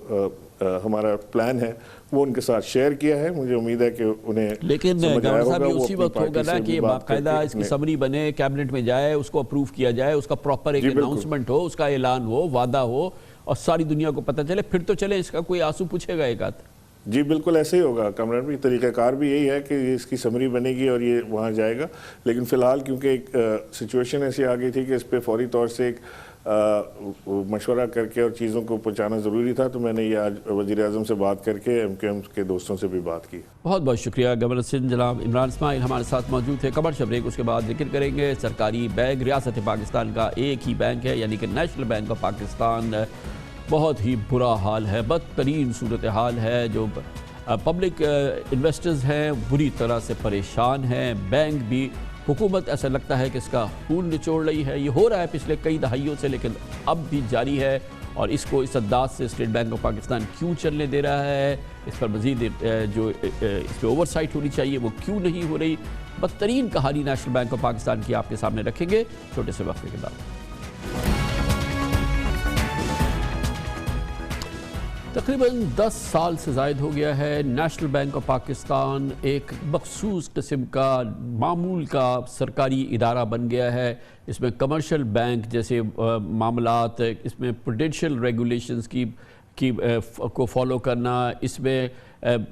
ہمارا پلان ہے وہ ان کے ساتھ شیئر کیا ہے۔ مجھے امید ہے کہ انہیں لیکن گورنر صاحب یہ اسی وقت ہوگا نا کہ باقاعدہ اس کی سمری بنے، کیبنٹ میں جائے، اس کو اپروو کیا جائے، اس کا پراپر ایک اناؤنسمنٹ ہو، اس کا اعلان ہو، وعدہ ہو، اور ساری دنیا کو پتہ چلے، پھر تو چلے اس کا کوئی آنسو پوچھے گا ایک آدھ۔ جی بالکل ایسے ہی ہوگا کامران بھی، طریقہ کار بھی یہی ہے کہ اس کی سمری بنے گی اور یہ وہاں جائے گا، لیکن فی الحال کیونکہ ایک سچویشن ایسی آ گئی تھی کہ اس پہ فوری طور سے ایک مشورہ کر کے اور چیزوں کو پہنچانا ضروری تھا، تو میں نے یہ آج وزیر اعظم سے بات کر کے ایم کیو ایم کے دوستوں سے بھی بات کی۔ بہت بہت شکریہ گورنر سندھ جناب عمران اسماعیل ہمارے ساتھ موجود تھے۔ کمرشل بریک، اس کے بعد ذکر کریں گے سرکاری بینک ریاست پاکستان کا ایک ہی بینک ہے، یعنی کہ نیشنل بینک آف پاکستان، بہت ہی برا حال ہے، بدترین صورتحال ہے، جو پبلک انویسٹرز ہیں بری طرح سے پریشان ہیں، بینک بھی، حکومت ایسا لگتا ہے کہ اس کا خون نچوڑ رہی ہے۔ یہ ہو رہا ہے پچھلے کئی دہائیوں سے، لیکن اب بھی جاری ہے، اور اس کو اس انداز سے اسٹیٹ بینک آف پاکستان کیوں چلنے دے رہا ہے، اس پر مزید جو اس پہ اوور سائٹ ہونی چاہیے وہ کیوں نہیں ہو رہی، بدترین کہانی نیشنل بینک آف پاکستان کی آپ کے سامنے رکھیں گے چھوٹے سے وقفے کے بعد۔ تقریباً 10 سال سے زائد ہو گیا ہے نیشنل بینک آف پاکستان ایک مخصوص قسم کا معمول کا سرکاری ادارہ بن گیا ہے۔ اس میں کمرشل بینک جیسے معاملات، اس میں پروڈینشل ریگولیشنز کو فالو کرنا، اس میں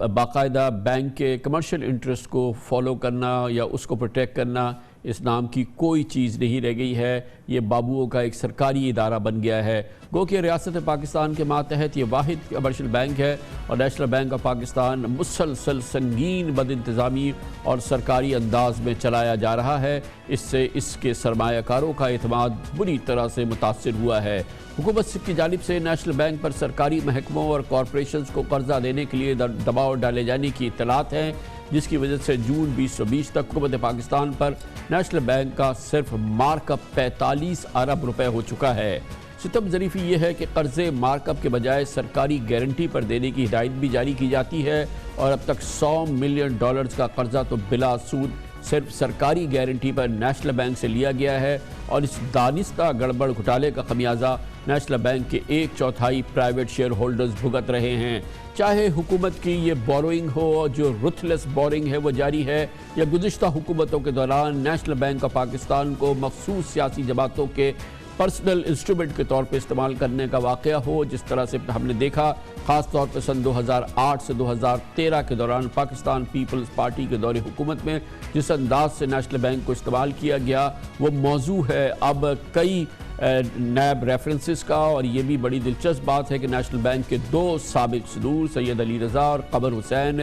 باقاعدہ بینک کے کمرشل انٹرسٹ کو فالو کرنا یا اس کو پروٹیکٹ کرنا، اس نام کی کوئی چیز نہیں رہ گئی ہے۔ یہ بابوؤں کا ایک سرکاری ادارہ بن گیا ہے۔ گو کہ ریاست پاکستان کے ماتحت یہ واحد کمرشل بینک ہے اور نیشنل بینک آف پاکستان مسلسل سنگین بد انتظامی اور سرکاری انداز میں چلایا جا رہا ہے۔ اس سے اس کے سرمایہ کاروں کا اعتماد بری طرح سے متاثر ہوا ہے۔ حکومت کی جانب سے نیشنل بینک پر سرکاری محکموں اور کارپوریشنز کو قرضہ دینے کے لیے دباؤ ڈالے جانے کی اطلاعات ہیں، جس کی وجہ سے جون 2020 تک حکومت پاکستان پر نیشنل بینک کا صرف مارک اپ 45 ارب روپے ہو چکا ہے۔ ستم ظریفی یہ ہے کہ قرضے مارک اپ کے بجائے سرکاری گارنٹی پر دینے کی ہدایت بھی جاری کی جاتی ہے اور اب تک $100 ملین کا قرضہ تو بلا سود صرف سرکاری گارنٹی پر نیشنل بینک سے لیا گیا ہے، اور اس دانستہ گڑبڑ گھوٹالے کا خمیازہ نیشنل بینک کے 1/4 پرائیویٹ شیئر ہولڈرز بھگت رہے ہیں۔ چاہے حکومت کی یہ بوروئنگ ہو، جو رتھلیس بورنگ ہے وہ جاری ہے، یا گزشتہ حکومتوں کے دوران نیشنل بینک آف پاکستان کو مخصوص سیاسی جماعتوں کے پرسنل انسٹرومنٹ کے طور پہ استعمال کرنے کا واقعہ ہو، جس طرح سے ہم نے دیکھا خاص طور پہ سن 2008 سے 2013 کے دوران پاکستان پیپلز پارٹی کے دور حکومت میں جس انداز سے نیشنل بینک کو استعمال کیا گیا وہ موضوع ہے اب کئی نیب ریفرنسز کا۔ اور یہ بھی بڑی دلچسپ بات ہے کہ نیشنل بینک کے 2 سابق صدور سید علی رضا اور قمر حسین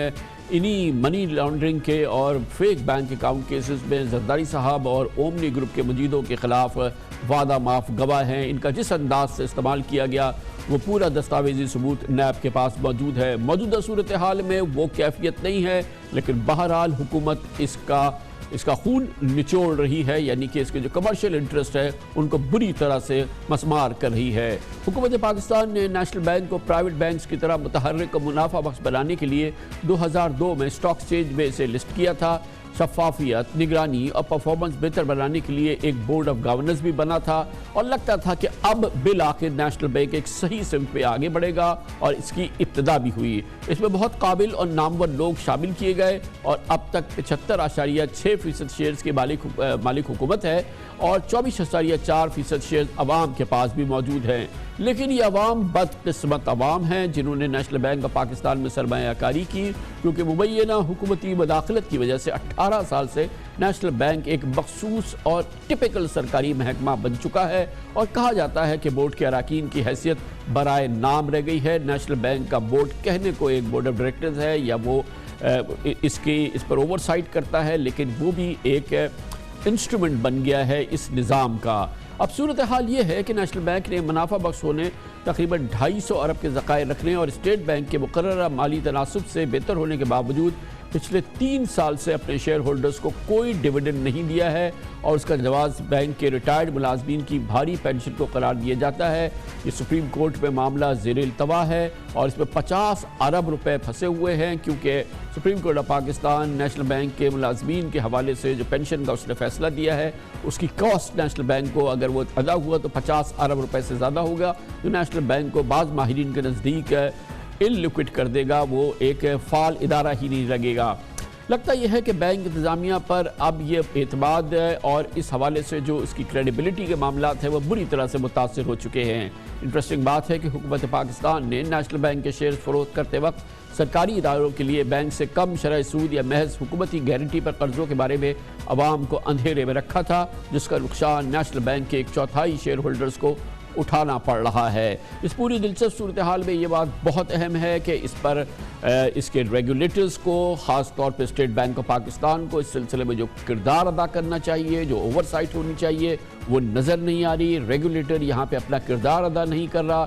انہی منی لانڈرنگ کے اور فیک بینک اکاؤنٹ کیسز میں زرداری صاحب اور اومنی گروپ کے مجیدوں کے خلاف وعدہ معاف گواہ ہیں۔ ان کا جس انداز سے استعمال کیا گیا وہ پورا دستاویزی ثبوت نیب کے پاس موجود ہے۔ موجودہ صورتحال میں وہ کیفیت نہیں ہے، لیکن بہرحال حکومت اس کا خون نچوڑ رہی ہے، یعنی کہ اس کے جو کمرشل انٹرسٹ ہے ان کو بری طرح سے مسمار کر رہی ہے۔ حکومت پاکستان نے نیشنل بینک کو پرائیویٹ بینکس کی طرح متحرک و منافع بخش بنانے کے لیے 2002 میں اسٹاک ایکسچینج میں اسے لسٹ کیا تھا۔ شفافیت، نگرانی اور پرفارمنس بہتر بنانے کے لیے ایک بورڈ آف گورننس بھی بنا تھا، اور لگتا تھا کہ اب بالآخر نیشنل بینک ایک صحیح سمت پہ آگے بڑھے گا، اور اس کی ابتدا بھی ہوئی۔ اس میں بہت قابل اور نامور لوگ شامل کیے گئے، اور اب تک 75.6% شیئرز کے مالک حکومت ہے اور 24.4% شیئرز عوام کے پاس بھی موجود ہیں۔ لیکن یہ عوام بدقسمت عوام ہیں جنہوں نے نیشنل بینک آف پاکستان میں سرمایہ کاری کی، کیونکہ مبینہ حکومتی مداخلت کی وجہ سے 18 سال سے نیشنل بینک ایک مخصوص اور ٹپیکل سرکاری محکمہ بن چکا ہے، اور کہا جاتا ہے کہ بورڈ کے اراکین کی حیثیت برائے نام رہ گئی ہے۔ نیشنل بینک کا بورڈ کہنے کو ایک بورڈ آف ڈائریکٹرز ہے یا وہ اس پر اوور سائٹ کرتا ہے، لیکن وہ بھی ایک انسٹرومنٹ بن گیا ہے اس نظام کا۔ اب صورتحال یہ ہے کہ نیشنل بینک نے منافع بخش ہونے تقریباً 250 ارب کے ذخائر رکھنے اور اسٹیٹ بینک کے مقررہ مالی تناسب سے بہتر ہونے کے باوجود پچھلے 3 سال سے اپنے شیئر ہولڈرز کو کوئی ڈیویڈنڈ نہیں دیا ہے، اور اس کا جواز بینک کے ریٹائرڈ ملازمین کی بھاری پینشن کو قرار دیا جاتا ہے۔ یہ سپریم کورٹ میں معاملہ زیر التوا ہے، اور اس میں 50 ارب روپے پھنسے ہوئے ہیں، کیونکہ supreme court of Pakistan national bank کے ملازمین کے حوالے سے جو پینشن کا اس نے فیصلہ دیا ہے اس کی کاسٹ نیشنل بینک کو اگر وہ ادا ہوا تو 50 ارب روپے سے زیادہ ہوگا، جو نیشنل بینک کو بعض ماہرین کے نزدیک لکوڈ کر دے گا، وہ ایک فعال ادارہ ہی نہیں لگے گا۔ لگتا یہ ہے کہ بینک انتظامیہ پر اب یہ اعتماد اور اس حوالے سے جو اس کی کریڈیبلٹی کے معاملات ہیں وہ بری طرح سے متاثر ہو چکے ہیں۔ انٹرسٹنگ بات ہے کہ حکومت پاکستان نے نیشنل بینک کے شیئر فروخت کرتے وقت سرکاری اداروں کے لیے بینک سے کم شرح سود یا محض حکومتی گارنٹی پر قرضوں کے بارے میں عوام کو اندھیرے میں رکھا تھا، جس کا نقصان نیشنل بینک کے 1/4 شیئر ہولڈرز کو اٹھانا پڑ رہا ہے۔ اس پوری دلچسپ صورتحال میں یہ بات بہت اہم ہے کہ اس پر اس کے ریگولیٹرز کو، خاص طور پہ اسٹیٹ بینک آف پاکستان کو اس سلسلے میں جو کردار ادا کرنا چاہیے، جو اوور سائٹ ہونی چاہیے، وہ نظر نہیں آ رہی۔ ریگولیٹر یہاں پہ اپنا کردار ادا نہیں کر رہا،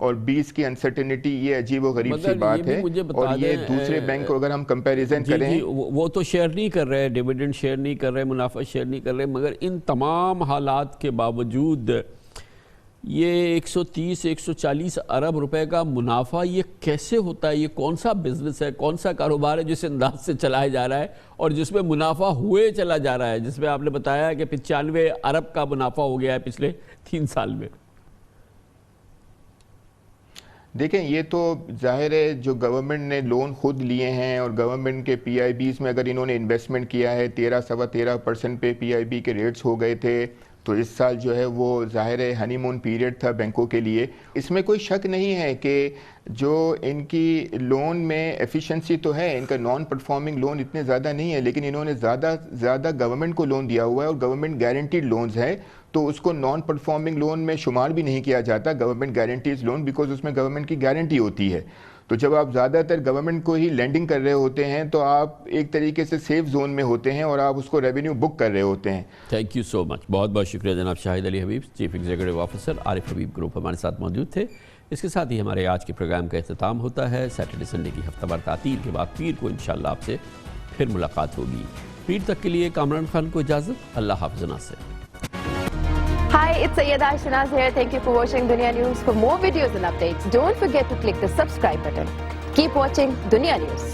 اور 20 کی انسرٹنٹی، یہ عجیب و غریب سی بات ہے. اور یہ دوسرے بینک کو اگر ہم کمپیریزن کریں، وہ تو شیئر نہیں کر رہے، ڈیویڈنڈ شیئر نہیں کر رہے، منافع شیئر نہیں کر رہے، مگر ان تمام حالات کے باوجود یہ 130-140 ارب روپے کا منافع یہ کیسے ہوتا ہے؟ یہ کون سا بزنس ہے، کون سا کاروبار ہے جس انداز سے چلایا جا رہا ہے اور جس میں منافع ہوئے چلا جا رہا ہے، جس میں آپ نے بتایا کہ 95 ارب کا منافع ہو گیا ہے پچھلے 3 سال میں؟ دیکھیں یہ تو ظاہر ہے جو گورنمنٹ نے لون خود لیے ہیں اور گورنمنٹ کے پی آئی بیز میں اگر انہوں نے انویسٹمنٹ کیا ہے 13-13.5% پہ پی آئی بی کے ریٹس ہو گئے تھے، تو اس سال جو ہے وہ ظاہر ہے ہنی مون پیریڈ تھا بینکوں کے لیے. اس میں کوئی شک نہیں ہے کہ جو ان کی لون میں ایفیشنسی تو ہے، ان کا نان پرفارمنگ لون اتنے زیادہ نہیں ہے، لیکن انہوں نے زیادہ گورنمنٹ کو لون دیا ہوا ہے اور گورنمنٹ گارنٹیڈ لونز ہے، تو اس کو نان پرفارمنگ لون میں شمار بھی نہیں کیا جاتا گورنمنٹ گارنٹیز لون، بیکاز اس میں گورنمنٹ کی گارنٹی ہوتی ہے. تو جب آپ زیادہ تر گورنمنٹ کو ہی لینڈنگ کر رہے ہوتے ہیں تو آپ ایک طریقے سے سیف زون میں ہوتے ہیں اور آپ اس کو ریونیو بک کر رہے ہوتے ہیں. تھینک یو سو مچ، بہت بہت شکریہ جناب شاہد علی حبیب، چیف ایگزیکٹو آفیسر عارف حبیب گروپ ہمارے ساتھ موجود تھے. اس کے ساتھ ہی ہمارے آج کے پروگرام کا اختتام ہوتا ہے. سیٹرڈے سنڈے کی ہفتہ وار تعطیل کے بعد پیر کو انشاءاللہ آپ سے پھر ملاقات ہوگی. پیر تک کے لیے کامران خان کو اجازت. اللہ حافظ ناصر. Hi, it's Sayyeda Shanaz here. Thank you for watching Dunya News. For more videos and updates, don't forget to click the subscribe button. Keep watching Dunya News.